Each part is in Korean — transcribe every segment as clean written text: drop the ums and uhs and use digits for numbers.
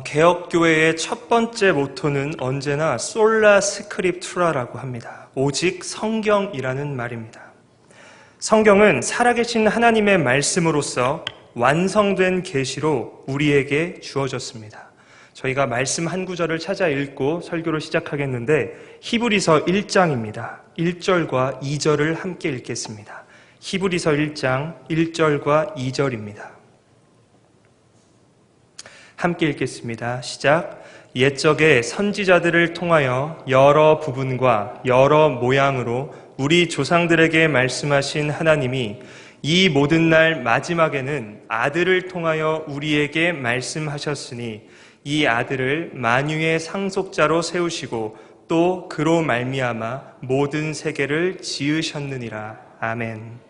개혁교회의 첫 번째 모토는 언제나 솔라 스크립투라라고 합니다. 오직 성경이라는 말입니다. 성경은 살아계신 하나님의 말씀으로서 완성된 계시로 우리에게 주어졌습니다. 저희가 말씀 한 구절을 찾아 읽고 설교를 시작하겠는데 히브리서 1장입니다. 1절과 2절을 함께 읽겠습니다. 히브리서 1장 1절과 2절입니다. 함께 읽겠습니다. 시작. 옛적에 선지자들을 통하여 여러 부분과 여러 모양으로 우리 조상들에게 말씀하신 하나님이 이 모든 날 마지막에는 아들을 통하여 우리에게 말씀하셨으니 이 아들을 만유의 상속자로 세우시고 또 그로 말미암아 모든 세계를 지으셨느니라. 아멘.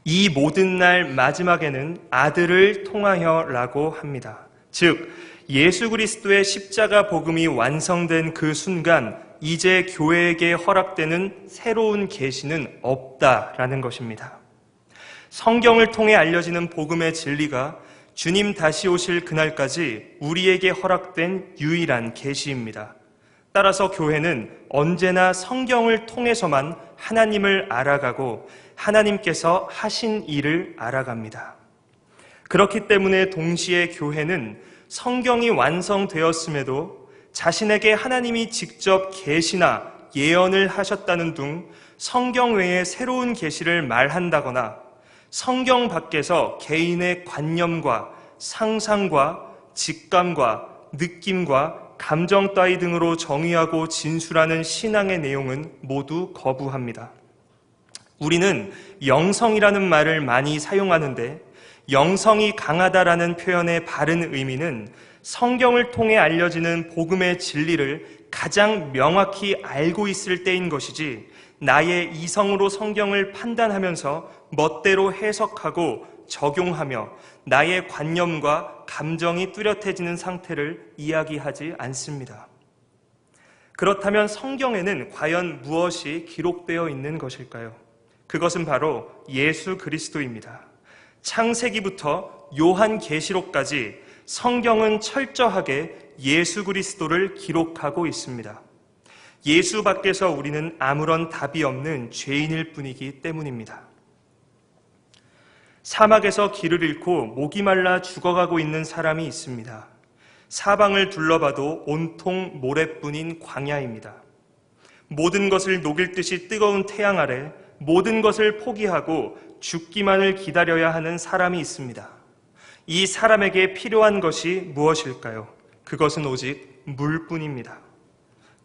이 모든 날 마지막에는 아들을 통하여라고 합니다. 즉 예수 그리스도의 십자가 복음이 완성된 그 순간 이제 교회에게 허락되는 새로운 계시는 없다라는 것입니다. 성경을 통해 알려지는 복음의 진리가 주님 다시 오실 그날까지 우리에게 허락된 유일한 계시입니다. 따라서 교회는 언제나 성경을 통해서만 하나님을 알아가고 하나님께서 하신 일을 알아갑니다. 그렇기 때문에 동시에 교회는 성경이 완성되었음에도 자신에게 하나님이 직접 계시나 예언을 하셨다는 등 성경 외에 새로운 계시를 말한다거나 성경 밖에서 개인의 관념과 상상과 직감과 느낌과 감정 따위 등으로 정의하고 진술하는 신앙의 내용은 모두 거부합니다. 우리는 영성이라는 말을 많이 사용하는데 영성이 강하다라는 표현의 바른 의미는 성경을 통해 알려지는 복음의 진리를 가장 명확히 알고 있을 때인 것이지 나의 이성으로 성경을 판단하면서 멋대로 해석하고 적용하며 나의 관념과 감정이 뚜렷해지는 상태를 이야기하지 않습니다. 그렇다면 성경에는 과연 무엇이 기록되어 있는 것일까요? 그것은 바로 예수 그리스도입니다. 창세기부터 요한계시록까지 성경은 철저하게 예수 그리스도를 기록하고 있습니다. 예수 밖에서 우리는 아무런 답이 없는 죄인일 뿐이기 때문입니다. 사막에서 길을 잃고 목이 말라 죽어가고 있는 사람이 있습니다. 사방을 둘러봐도 온통 모래뿐인 광야입니다. 모든 것을 녹일 듯이 뜨거운 태양 아래 모든 것을 포기하고 죽기만을 기다려야 하는 사람이 있습니다. 이 사람에게 필요한 것이 무엇일까요? 그것은 오직 물뿐입니다.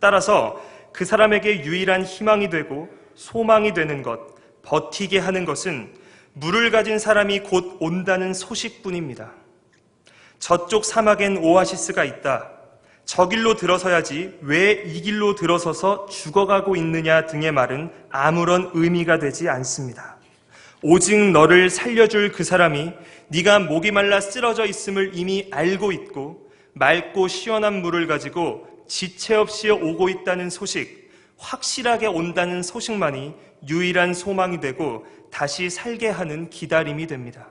따라서 그 사람에게 유일한 희망이 되고 소망이 되는 것, 버티게 하는 것은 물을 가진 사람이 곧 온다는 소식뿐입니다. 저쪽 사막엔 오아시스가 있다. 저 길로 들어서야지 왜 이 길로 들어서서 죽어가고 있느냐 등의 말은 아무런 의미가 되지 않습니다. 오직 너를 살려줄 그 사람이 네가 목이 말라 쓰러져 있음을 이미 알고 있고 맑고 시원한 물을 가지고 지체 없이 오고 있다는 소식, 확실하게 온다는 소식만이 유일한 소망이 되고 다시 살게 하는 기다림이 됩니다.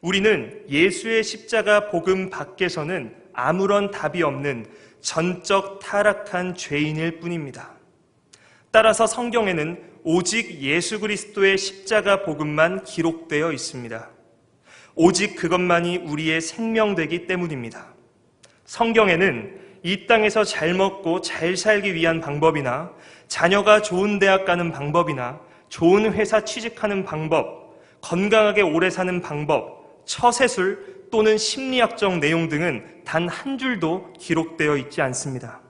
우리는 예수의 십자가 복음 밖에서는 아무런 답이 없는 전적 타락한 죄인일 뿐입니다. 따라서 성경에는 오직 예수 그리스도의 십자가 복음만 기록되어 있습니다. 오직 그것만이 우리의 생명되기 때문입니다. 성경에는 이 땅에서 잘 먹고 잘 살기 위한 방법이나 자녀가 좋은 대학 가는 방법이나 좋은 회사 취직하는 방법, 건강하게 오래 사는 방법, 처세술 또는 심리학적 내용 등은 단 한 줄도 기록되어 있지 않습니다.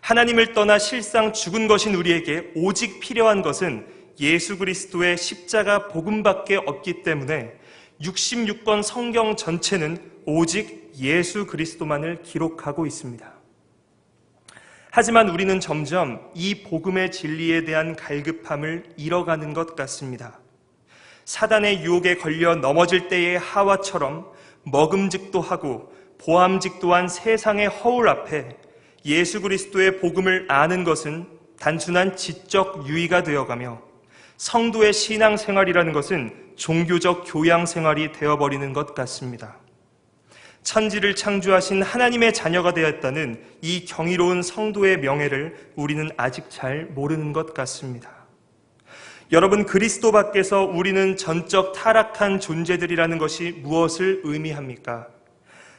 하나님을 떠나 실상 죽은 것인 우리에게 오직 필요한 것은 예수 그리스도의 십자가 복음밖에 없기 때문에 66권 성경 전체는 오직 예수 그리스도만을 기록하고 있습니다. 하지만 우리는 점점 이 복음의 진리에 대한 갈급함을 잃어가는 것 같습니다. 사단의 유혹에 걸려 넘어질 때의 하와처럼 먹음직도 하고 보암직도 한 세상의 허울 앞에 예수 그리스도의 복음을 아는 것은 단순한 지적 유의가 되어가며 성도의 신앙생활이라는 것은 종교적 교양생활이 되어버리는 것 같습니다. 천지를 창조하신 하나님의 자녀가 되었다는 이 경이로운 성도의 명예를 우리는 아직 잘 모르는 것 같습니다. 여러분, 그리스도 밖에서 우리는 전적 타락한 존재들이라는 것이 무엇을 의미합니까?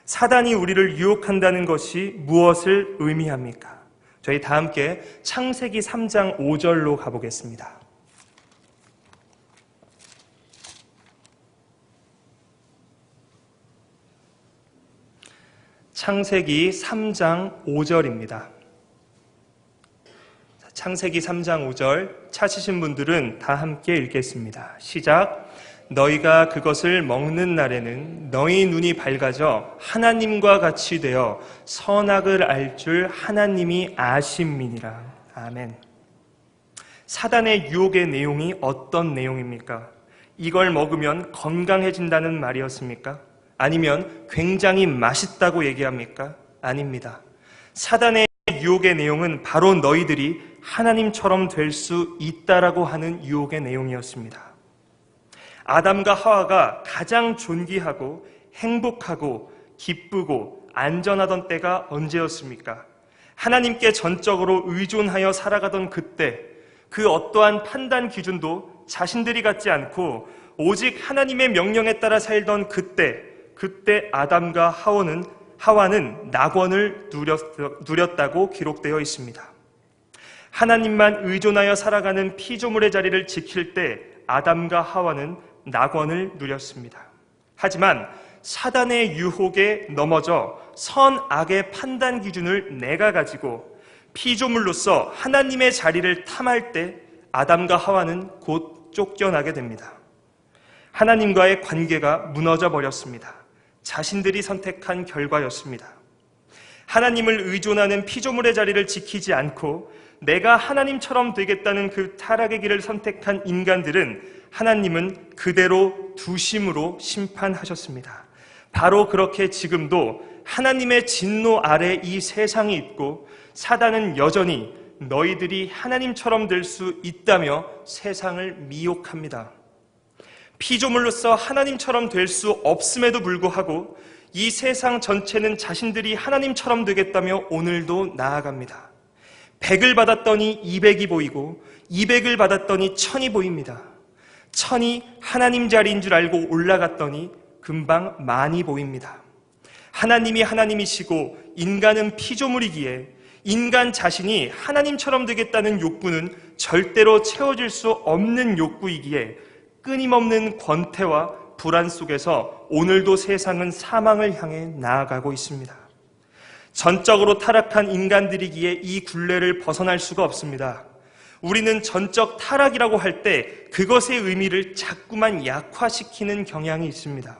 사단이 우리를 유혹한다는 것이 무엇을 의미합니까? 저희 다 함께 창세기 3장 5절로 가보겠습니다. 창세기 3장 5절입니다. 창세기 3장 5절 찾으신 분들은 다 함께 읽겠습니다. 시작. 너희가 그것을 먹는 날에는 너희 눈이 밝아져 하나님과 같이 되어 선악을 알 줄 하나님이 아심이니라. 아멘. 사단의 유혹의 내용이 어떤 내용입니까? 이걸 먹으면 건강해진다는 말이었습니까? 아니면 굉장히 맛있다고 얘기합니까? 아닙니다. 사단의 유혹의 내용은 바로 너희들이 하나님처럼 될 수 있다라고 하는 유혹의 내용이었습니다. 아담과 하와가 가장 존귀하고 행복하고 기쁘고 안전하던 때가 언제였습니까? 하나님께 전적으로 의존하여 살아가던 그때, 그 어떠한 판단 기준도 자신들이 갖지 않고 오직 하나님의 명령에 따라 살던 그때 아담과 하와는 낙원을 누렸다고 기록되어 있습니다. 하나님만 의존하여 살아가는 피조물의 자리를 지킬 때 아담과 하와는 낙원을 누렸습니다. 하지만 사단의 유혹에 넘어져 선악의 판단 기준을 내가 가지고 피조물로서 하나님의 자리를 탐할 때 아담과 하와는 곧 쫓겨나게 됩니다. 하나님과의 관계가 무너져 버렸습니다. 자신들이 선택한 결과였습니다. 하나님을 의존하는 피조물의 자리를 지키지 않고 내가 하나님처럼 되겠다는 그 타락의 길을 선택한 인간들은 하나님은 그대로 두심으로 심판하셨습니다. 바로 그렇게 지금도 하나님의 진노 아래 이 세상이 있고 사단은 여전히 너희들이 하나님처럼 될 수 있다며 세상을 미혹합니다. 피조물로서 하나님처럼 될 수 없음에도 불구하고 이 세상 전체는 자신들이 하나님처럼 되겠다며 오늘도 나아갑니다. 100을 받았더니 200이 보이고 200을 받았더니 1000이 보입니다. 1000이 하나님 자리인 줄 알고 올라갔더니 금방 만이 보입니다. 하나님이 하나님이시고 인간은 피조물이기에 인간 자신이 하나님처럼 되겠다는 욕구는 절대로 채워질 수 없는 욕구이기에 끊임없는 권태와 불안 속에서 오늘도 세상은 사망을 향해 나아가고 있습니다. 전적으로 타락한 인간들이기에 이 굴레를 벗어날 수가 없습니다. 우리는 전적 타락이라고 할 때 그것의 의미를 자꾸만 약화시키는 경향이 있습니다.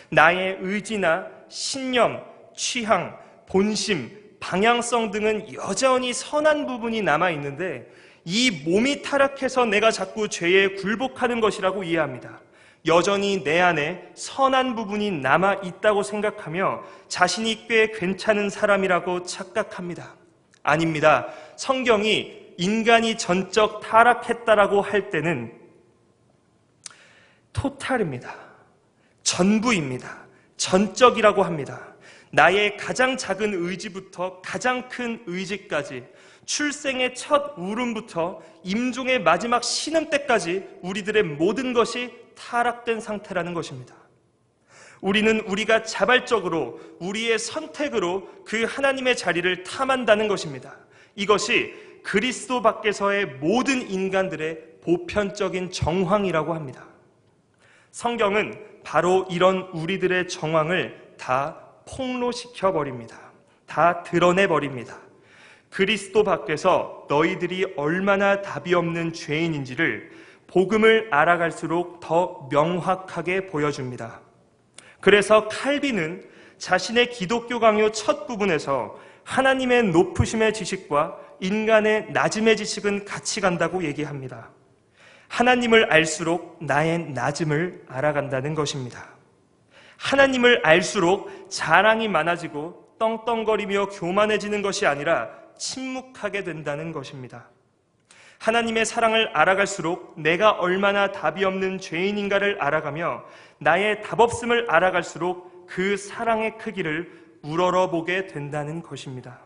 나의 의지나 신념, 취향, 본심, 방향성 등은 여전히 선한 부분이 남아있는데 이 몸이 타락해서 내가 자꾸 죄에 굴복하는 것이라고 이해합니다. 여전히 내 안에 선한 부분이 남아있다고 생각하며 자신이 꽤 괜찮은 사람이라고 착각합니다. 아닙니다. 성경이 인간이 전적 타락했다라고 할 때는 토탈입니다. 전부입니다. 전적이라고 합니다. 나의 가장 작은 의지부터 가장 큰 의지까지, 출생의 첫 울음부터 임종의 마지막 신음 때까지 우리들의 모든 것이 타락된 상태라는 것입니다. 우리는 우리가 자발적으로 우리의 선택으로 그 하나님의 자리를 탐한다는 것입니다. 이것이 그리스도 밖에서의 모든 인간들의 보편적인 정황이라고 합니다. 성경은 바로 이런 우리들의 정황을 다 폭로시켜버립니다. 다 드러내버립니다. 그리스도 밖에서 너희들이 얼마나 답이 없는 죄인인지를 복음을 알아갈수록 더 명확하게 보여줍니다. 그래서 칼빈은 자신의 기독교 강요 첫 부분에서 하나님의 높으심의 지식과 인간의 낮음의 지식은 같이 간다고 얘기합니다. 하나님을 알수록 나의 낮음을 알아간다는 것입니다. 하나님을 알수록 자랑이 많아지고 떵떵거리며 교만해지는 것이 아니라 침묵하게 된다는 것입니다. 하나님의 사랑을 알아갈수록 내가 얼마나 답이 없는 죄인인가를 알아가며 나의 답 없음을 알아갈수록 그 사랑의 크기를 우러러보게 된다는 것입니다.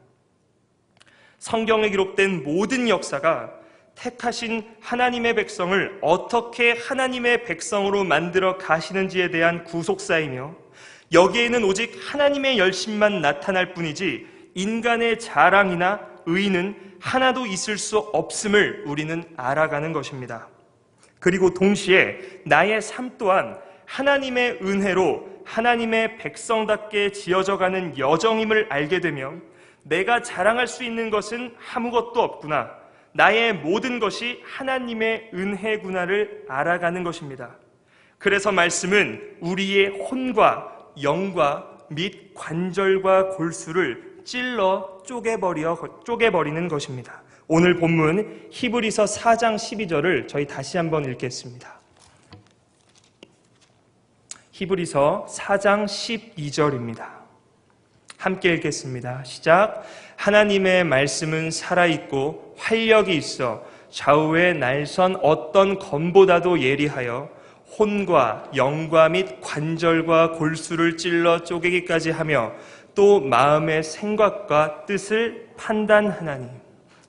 성경에 기록된 모든 역사가 택하신 하나님의 백성을 어떻게 하나님의 백성으로 만들어 가시는지에 대한 구속사이며, 여기에는 오직 하나님의 열심만 나타날 뿐이지 인간의 자랑이나 의는 하나도 있을 수 없음을 우리는 알아가는 것입니다. 그리고 동시에 나의 삶 또한 하나님의 은혜로 하나님의 백성답게 지어져가는 여정임을 알게 되면 내가 자랑할 수 있는 것은 아무것도 없구나, 나의 모든 것이 하나님의 은혜구나를 알아가는 것입니다. 그래서 말씀은 우리의 혼과 영과 및 관절과 골수를 찔러 쪼개버리는 것입니다. 오늘 본문 히브리서 4장 12절을 저희 다시 한번 읽겠습니다. 히브리서 4장 12절입니다. 함께 읽겠습니다. 시작. 하나님의 말씀은 살아있고 활력이 있어 좌우에 날선 어떤 검보다도 예리하여 혼과 영과 및 관절과 골수를 찔러 쪼개기까지 하며 또 마음의 생각과 뜻을 판단하나니.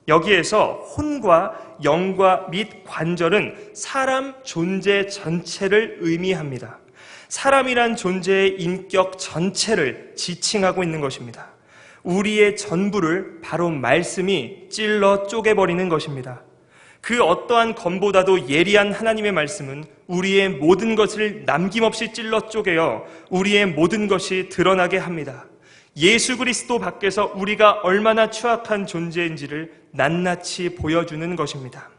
여기에서 혼과 영과 및 관절은 사람 존재 전체를 의미합니다. 사람이란 존재의 인격 전체를 지칭하고 있는 것입니다. 우리의 전부를 바로 말씀이 찔러 쪼개버리는 것입니다. 그 어떠한 검보다도 예리한 하나님의 말씀은 우리의 모든 것을 남김없이 찔러 쪼개어 우리의 모든 것이 드러나게 합니다. 예수 그리스도 밖에서 우리가 얼마나 추악한 존재인지를 낱낱이 보여주는 것입니다.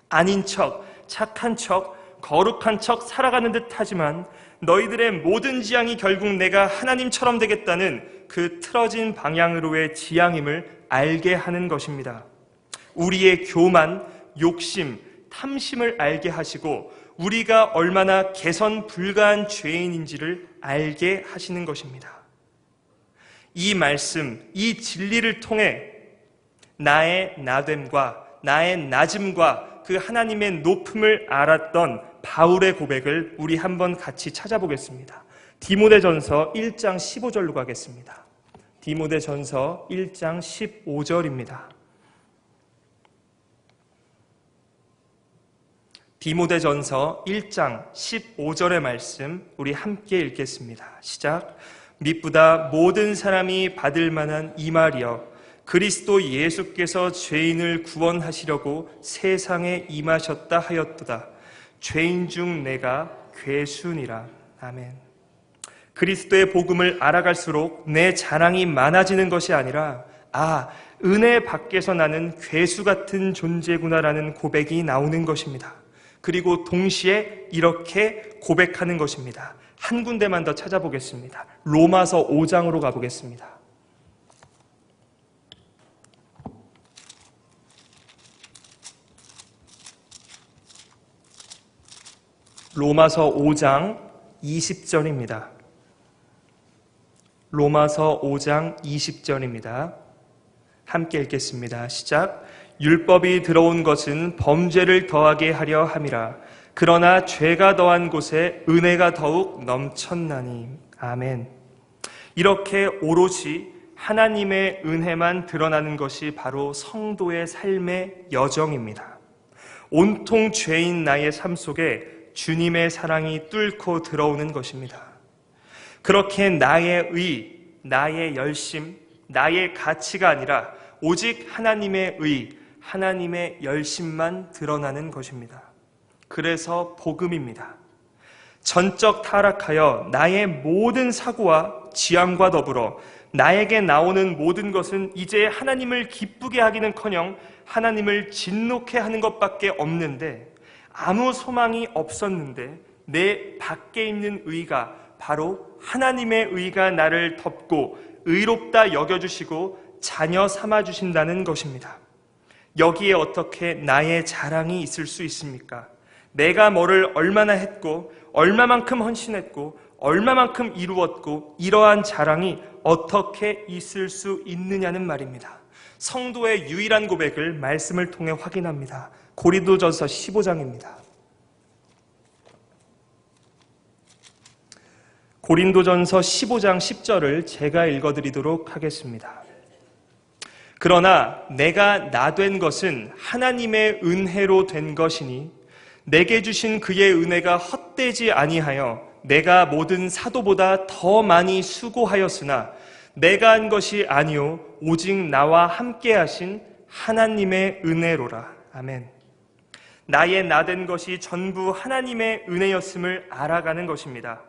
아닌 척, 착한 척, 거룩한 척 살아가는 듯 하지만 너희들의 모든 지향이 결국 내가 하나님처럼 되겠다는 그 틀어진 방향으로의 지향임을 알게 하는 것입니다. 우리의 교만, 욕심, 탐심을 알게 하시고 우리가 얼마나 개선 불가한 죄인인지를 알게 하시는 것입니다. 이 말씀, 이 진리를 통해 나의 나됨과 나의 낮음과 그 하나님의 높음을 알았던 바울의 고백을 우리 한번 같이 찾아보겠습니다. 디모데전서 1장 15절로 가겠습니다. 디모데전서 1장 15절입니다. 디모데전서 1장 15절의 말씀 우리 함께 읽겠습니다. 시작. 미쁘다 모든 사람이 받을 만한 이 말이여, 그리스도 예수께서 죄인을 구원하시려고 세상에 임하셨다 하였도다. 죄인 중 내가 괴순이라. 아멘. 그리스도의 복음을 알아갈수록 내 자랑이 많아지는 것이 아니라 은혜 밖에서 나는 괴수 같은 존재구나라는 고백이 나오는 것입니다. 그리고 동시에 이렇게 고백하는 것입니다. 한 군데만 더 찾아보겠습니다. 로마서 5장으로 가보겠습니다. 로마서 5장 20절입니다. 로마서 5장 20절입니다. 함께 읽겠습니다. 시작. 율법이 들어온 것은 범죄를 더하게 하려 함이라. 그러나 죄가 더한 곳에 은혜가 더욱 넘쳤나니. 아멘. 이렇게 오롯이 하나님의 은혜만 드러나는 것이 바로 성도의 삶의 여정입니다. 온통 죄인 나의 삶 속에 주님의 사랑이 뚫고 들어오는 것입니다. 그렇게 나의 의, 나의 열심, 나의 가치가 아니라 오직 하나님의 의, 하나님의 열심만 드러나는 것입니다. 그래서 복음입니다. 전적 타락하여 나의 모든 사고와 지향과 더불어 나에게 나오는 모든 것은 이제 하나님을 기쁘게 하기는커녕 하나님을 진노케 하는 것밖에 없는데, 아무 소망이 없었는데 내 밖에 있는 의가 바로 하나님의 의가 나를 덮고 의롭다 여겨주시고 자녀 삼아주신다는 것입니다. 여기에 어떻게 나의 자랑이 있을 수 있습니까? 내가 뭐를 얼마나 했고 얼마만큼 헌신했고 얼마만큼 이루었고 이러한 자랑이 어떻게 있을 수 있느냐는 말입니다. 성도의 유일한 고백을 말씀을 통해 확인합니다. 고린도전서 15장 10절을 제가 읽어드리도록 하겠습니다. 그러나 내가 나 된 것은 하나님의 은혜로 된 것이니 내게 주신 그의 은혜가 헛되지 아니하여 내가 모든 사도보다 더 많이 수고하였으나 내가 한 것이 아니요 오직 나와 함께 하신 하나님의 은혜로라. 아멘. 나의 나 된 것이 전부 하나님의 은혜였음을 알아가는 것입니다.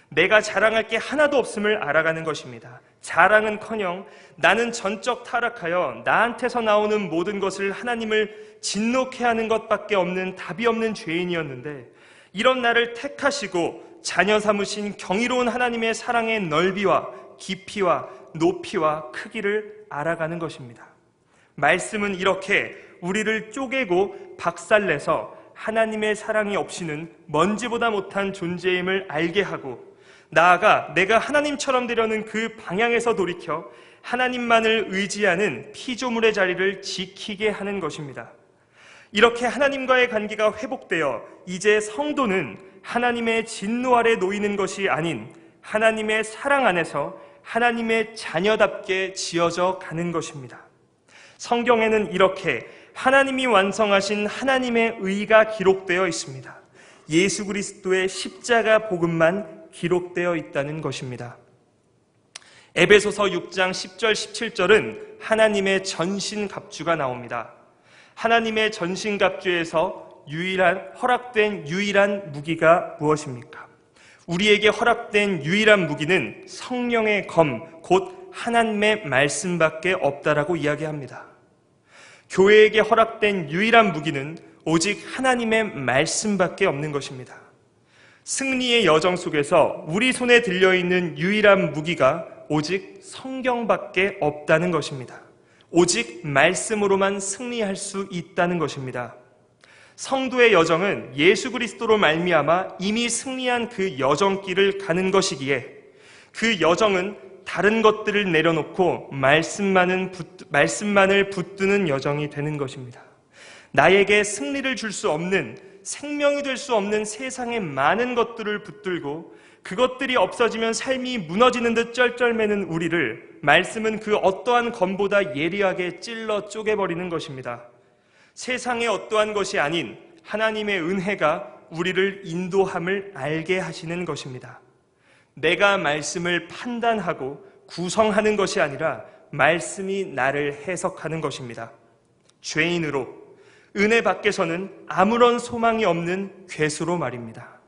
내가 자랑할 게 하나도 없음을 알아가는 것입니다. 자랑은커녕 나는 전적 타락하여 나한테서 나오는 모든 것을 하나님을 진노케 하는 것밖에 없는 답이 없는 죄인이었는데, 이런 나를 택하시고 자녀 삼으신 경이로운 하나님의 사랑의 넓이와 깊이와 높이와 크기를 알아가는 것입니다. 말씀은 이렇게 우리를 쪼개고 박살내서 하나님의 사랑이 없이는 먼지보다 못한 존재임을 알게 하고, 나아가 내가 하나님처럼 되려는 그 방향에서 돌이켜 하나님만을 의지하는 피조물의 자리를 지키게 하는 것입니다. 이렇게 하나님과의 관계가 회복되어 이제 성도는 하나님의 진노 아래 놓이는 것이 아닌 하나님의 사랑 안에서 하나님의 자녀답게 지어져 가는 것입니다. 성경에는 이렇게 하나님이 완성하신 하나님의 의가 기록되어 있습니다. 예수 그리스도의 십자가 복음만 기록되어 있다는 것입니다. 에베소서 6장 10절 17절은 하나님의 전신갑주가 나옵니다. 하나님의 전신갑주에서 허락된 유일한 무기가 무엇입니까? 우리에게 허락된 유일한 무기는 성령의 검, 곧 하나님의 말씀밖에 없다라고 이야기합니다. 교회에게 허락된 유일한 무기는 오직 하나님의 말씀밖에 없는 것입니다. 승리의 여정 속에서 우리 손에 들려있는 유일한 무기가 오직 성경밖에 없다는 것입니다. 오직 말씀으로만 승리할 수 있다는 것입니다. 성도의 여정은 예수 그리스도로 말미암아 이미 승리한 그 여정길을 가는 것이기에 그 여정은 다른 것들을 내려놓고 말씀만을 붙드는 여정이 되는 것입니다. 나에게 승리를 줄 수 없는, 생명이 될 수 없는 세상의 많은 것들을 붙들고 그것들이 없어지면 삶이 무너지는 듯 쩔쩔매는 우리를 말씀은 그 어떠한 검보다 예리하게 찔러 쪼개버리는 것입니다. 세상의 어떠한 것이 아닌 하나님의 은혜가 우리를 인도함을 알게 하시는 것입니다. 내가 말씀을 판단하고 구성하는 것이 아니라 말씀이 나를 해석하는 것입니다. 죄인으로 은혜 밖에서는 아무런 소망이 없는 괴수로 말입니다.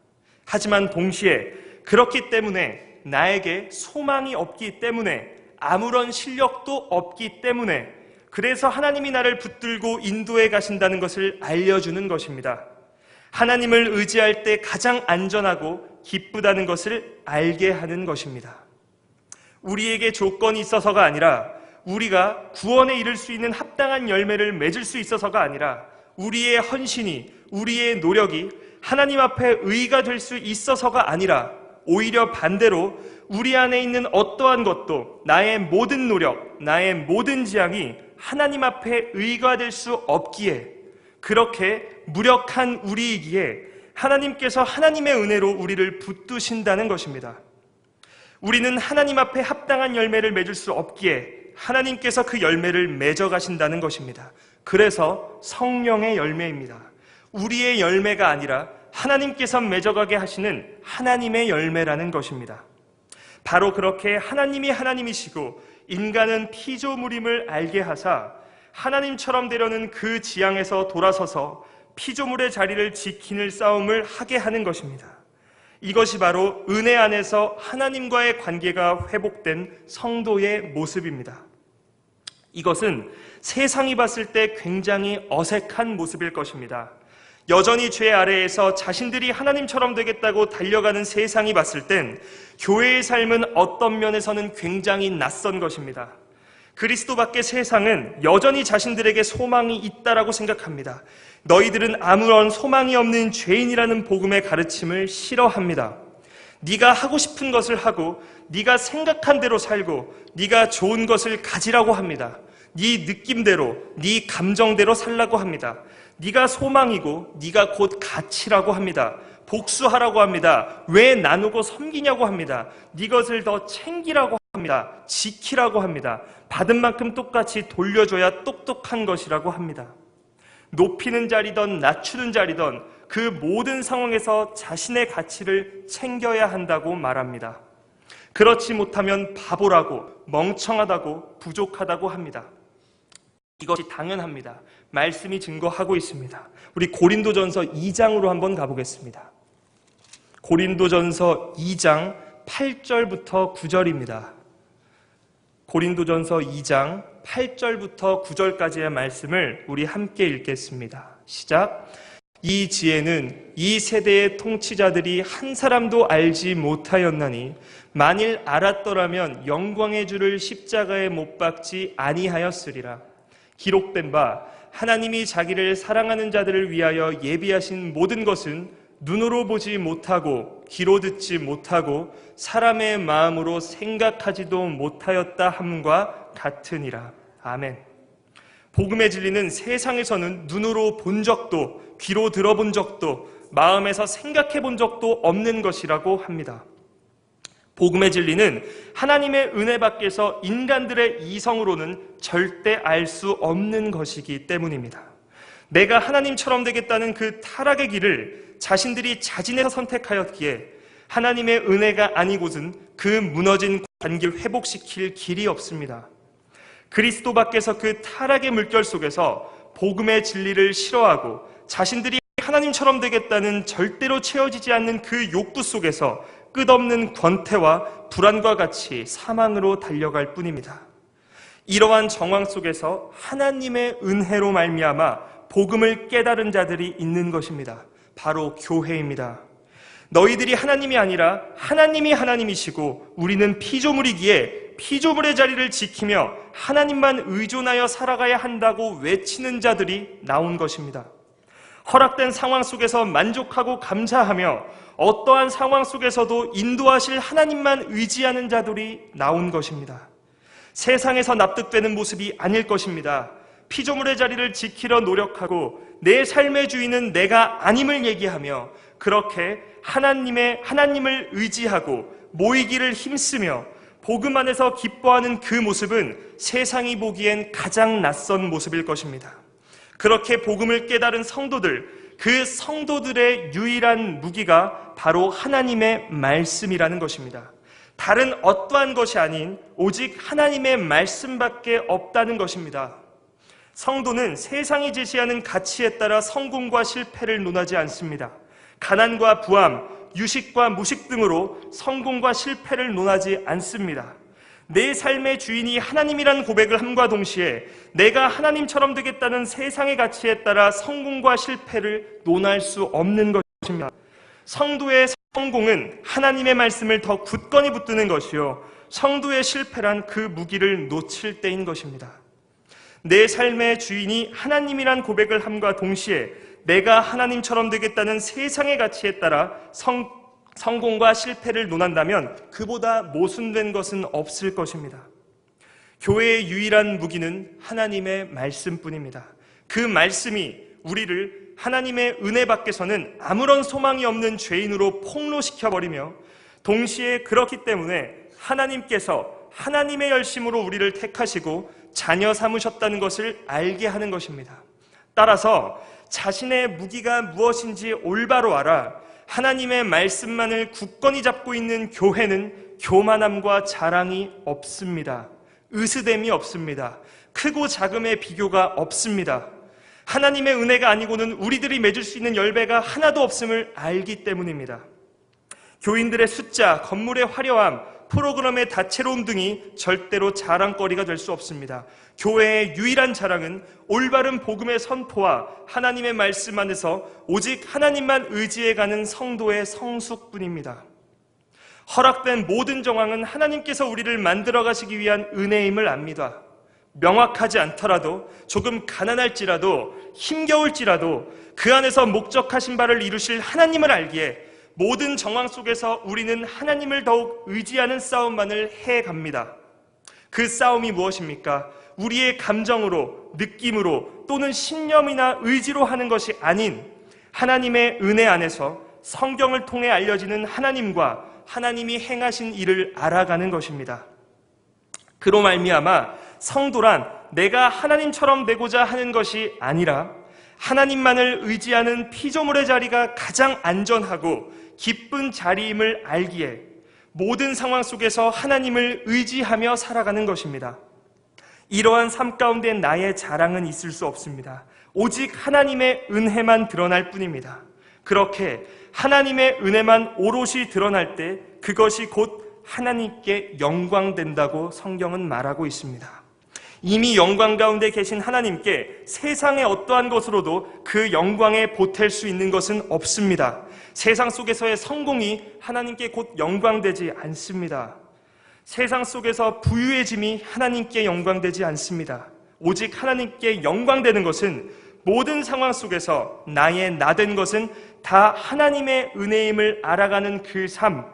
하지만 동시에 그렇기 때문에 나에게 소망이 없기 때문에 아무런 실력도 없기 때문에 그래서 하나님이 나를 붙들고 인도해 가신다는 것을 알려주는 것입니다. 하나님을 의지할 때 가장 안전하고 기쁘다는 것을 알게 하는 것입니다. 우리에게 조건이 있어서가 아니라 우리가 구원에 이를 수 있는 합당한 열매를 맺을 수 있어서가 아니라 우리의 헌신이, 우리의 노력이 하나님 앞에 의가 될 수 있어서가 아니라 오히려 반대로 우리 안에 있는 어떠한 것도 나의 모든 노력, 나의 모든 지향이 하나님 앞에 의가 될 수 없기에 그렇게 무력한 우리이기에 하나님께서 하나님의 은혜로 우리를 붙드신다는 것입니다. 우리는 하나님 앞에 합당한 열매를 맺을 수 없기에 하나님께서 그 열매를 맺어가신다는 것입니다. 그래서 성령의 열매입니다. 우리의 열매가 아니라 하나님께서 맺어가게 하시는 하나님의 열매라는 것입니다. 바로 그렇게 하나님이 하나님이시고 인간은 피조물임을 알게 하사 하나님처럼 되려는 그 지향에서 돌아서서 피조물의 자리를 지키는 싸움을 하게 하는 것입니다. 이것이 바로 은혜 안에서 하나님과의 관계가 회복된 성도의 모습입니다. 이것은 세상이 봤을 때 굉장히 어색한 모습일 것입니다. 여전히 죄 아래에서 자신들이 하나님처럼 되겠다고 달려가는 세상이 봤을 땐 교회의 삶은 어떤 면에서는 굉장히 낯선 것입니다. 그리스도 밖의 세상은 여전히 자신들에게 소망이 있다라고 생각합니다. 너희들은 아무런 소망이 없는 죄인이라는 복음의 가르침을 싫어합니다. 네가 하고 싶은 것을 하고 네가 생각한 대로 살고 네가 좋은 것을 가지라고 합니다. 네 느낌대로, 네 감정대로 살라고 합니다. 네가 소망이고 네가 곧 가치라고 합니다. 복수하라고 합니다. 왜 나누고 섬기냐고 합니다. 네 것을 더 챙기라고 합니다. 지키라고 합니다. 받은 만큼 똑같이 돌려줘야 똑똑한 것이라고 합니다. 높이는 자리든 낮추는 자리든 그 모든 상황에서 자신의 가치를 챙겨야 한다고 말합니다. 그렇지 못하면 바보라고, 멍청하다고, 부족하다고 합니다. 이것이 당연합니다. 말씀이 증거하고 있습니다. 우리 고린도전서 2장으로 한번 가보겠습니다. 고린도전서 2장 8절부터 9절입니다. 고린도전서 2장 8절부터 9절까지의 말씀을 우리 함께 읽겠습니다. 시작. 이 지혜는 이 세대의 통치자들이 한 사람도 알지 못하였나니 만일 알았더라면 영광의 주를 십자가에 못 박지 아니하였으리라. 기록된 바 하나님이 자기를 사랑하는 자들을 위하여 예비하신 모든 것은 눈으로 보지 못하고 귀로 듣지 못하고 사람의 마음으로 생각하지도 못하였다 함과 같으니라. 아멘. 복음의 진리는 세상에서는 눈으로 본 적도 귀로 들어본 적도 마음에서 생각해 본 적도 없는 것이라고 합니다. 복음의 진리는 하나님의 은혜 밖에서 인간들의 이성으로는 절대 알 수 없는 것이기 때문입니다. 내가 하나님처럼 되겠다는 그 타락의 길을 자신들이 자진해서 선택하였기에 하나님의 은혜가 아니고는 그 무너진 관계를 회복시킬 길이 없습니다. 그리스도 밖에서 그 타락의 물결 속에서 복음의 진리를 싫어하고 자신들이 하나님처럼 되겠다는 절대로 채워지지 않는 그 욕구 속에서 끝없는 권태와 불안과 같이 사망으로 달려갈 뿐입니다. 이러한 정황 속에서 하나님의 은혜로 말미암아 복음을 깨달은 자들이 있는 것입니다. 바로 교회입니다. 너희들이 하나님이 아니라 하나님이 하나님이시고 우리는 피조물이기에 피조물의 자리를 지키며 하나님만 의존하여 살아가야 한다고 외치는 자들이 나온 것입니다. 허락된 상황 속에서 만족하고 감사하며 어떠한 상황 속에서도 인도하실 하나님만 의지하는 자들이 나온 것입니다. 세상에서 납득되는 모습이 아닐 것입니다. 피조물의 자리를 지키려 노력하고 내 삶의 주인은 내가 아님을 얘기하며 그렇게 하나님을 의지하고 모이기를 힘쓰며 복음 안에서 기뻐하는 그 모습은 세상이 보기엔 가장 낯선 모습일 것입니다. 그렇게 복음을 깨달은 성도들, 그 성도들의 유일한 무기가 바로 하나님의 말씀이라는 것입니다. 다른 어떠한 것이 아닌 오직 하나님의 말씀밖에 없다는 것입니다. 성도는 세상이 제시하는 가치에 따라 성공과 실패를 논하지 않습니다. 가난과 부함, 유식과 무식 등으로 성공과 실패를 논하지 않습니다. 내 삶의 주인이 하나님이라는 고백을 함과 동시에 내가 하나님처럼 되겠다는 세상의 가치에 따라 성공과 실패를 논할 수 없는 것입니다. 성도의 성공은 하나님의 말씀을 더 굳건히 붙드는 것이요, 성도의 실패란 그 무기를 놓칠 때인 것입니다. 내 삶의 주인이 하나님이란 고백을 함과 동시에 내가 하나님처럼 되겠다는 세상의 가치에 따라 성공과 실패를 논한다면 그보다 모순된 것은 없을 것입니다. 교회의 유일한 무기는 하나님의 말씀뿐입니다. 그 말씀이 우리를 하나님의 은혜 밖에서는 아무런 소망이 없는 죄인으로 폭로시켜버리며 동시에 그렇기 때문에 하나님께서 하나님의 열심으로 우리를 택하시고 자녀 삼으셨다는 것을 알게 하는 것입니다. 따라서 자신의 무기가 무엇인지 올바로 알아 하나님의 말씀만을 굳건히 잡고 있는 교회는 교만함과 자랑이 없습니다. 으스댐이 없습니다. 크고 작음의 비교가 없습니다. 하나님의 은혜가 아니고는 우리들이 맺을 수 있는 열매가 하나도 없음을 알기 때문입니다. 교인들의 숫자, 건물의 화려함, 프로그램의 다채로움 등이 절대로 자랑거리가 될 수 없습니다. 교회의 유일한 자랑은 올바른 복음의 선포와 하나님의 말씀 안에서 오직 하나님만 의지해가는 성도의 성숙뿐입니다. 허락된 모든 정황은 하나님께서 우리를 만들어 가시기 위한 은혜임을 압니다. 명확하지 않더라도, 조금 가난할지라도, 힘겨울지라도 그 안에서 목적하신 바를 이루실 하나님을 알기에 모든 정황 속에서 우리는 하나님을 더욱 의지하는 싸움만을 해갑니다. 그 싸움이 무엇입니까? 우리의 감정으로, 느낌으로 또는 신념이나 의지로 하는 것이 아닌 하나님의 은혜 안에서 성경을 통해 알려지는 하나님과 하나님이 행하신 일을 알아가는 것입니다. 그로 말미암아 성도란 내가 하나님처럼 되고자 하는 것이 아니라 하나님만을 의지하는 피조물의 자리가 가장 안전하고 기쁜 자리임을 알기에 모든 상황 속에서 하나님을 의지하며 살아가는 것입니다. 이러한 삶 가운데 나의 자랑은 있을 수 없습니다. 오직 하나님의 은혜만 드러날 뿐입니다. 그렇게 하나님의 은혜만 오롯이 드러날 때 그것이 곧 하나님께 영광된다고 성경은 말하고 있습니다. 이미 영광 가운데 계신 하나님께 세상의 어떠한 것으로도 그 영광에 보탤 수 있는 것은 없습니다. 세상 속에서의 성공이 하나님께 곧 영광되지 않습니다. 세상 속에서 부유해짐이 하나님께 영광되지 않습니다. 오직 하나님께 영광되는 것은 모든 상황 속에서 나의 나된 것은 다 하나님의 은혜임을 알아가는 그 삶,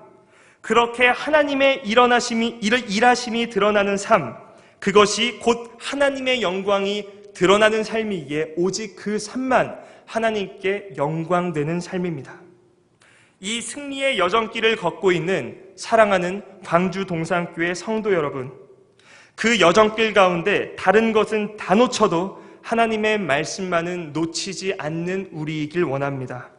그렇게 하나님의 일하심이 드러나는 삶, 그것이 곧 하나님의 영광이 드러나는 삶이기에 오직 그 삶만 하나님께 영광되는 삶입니다. 이 승리의 여정길을 걷고 있는 사랑하는 광주 동산교회 성도 여러분, 그 여정길 가운데 다른 것은 다 놓쳐도 하나님의 말씀만은 놓치지 않는 우리이길 원합니다.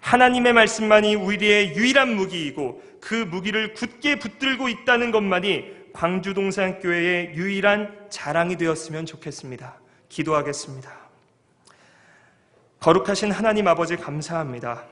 하나님의 말씀만이 우리의 유일한 무기이고 그 무기를 굳게 붙들고 있다는 것만이 광주 동산교회의 유일한 자랑이 되었으면 좋겠습니다. 기도하겠습니다. 거룩하신 하나님 아버지 감사합니다.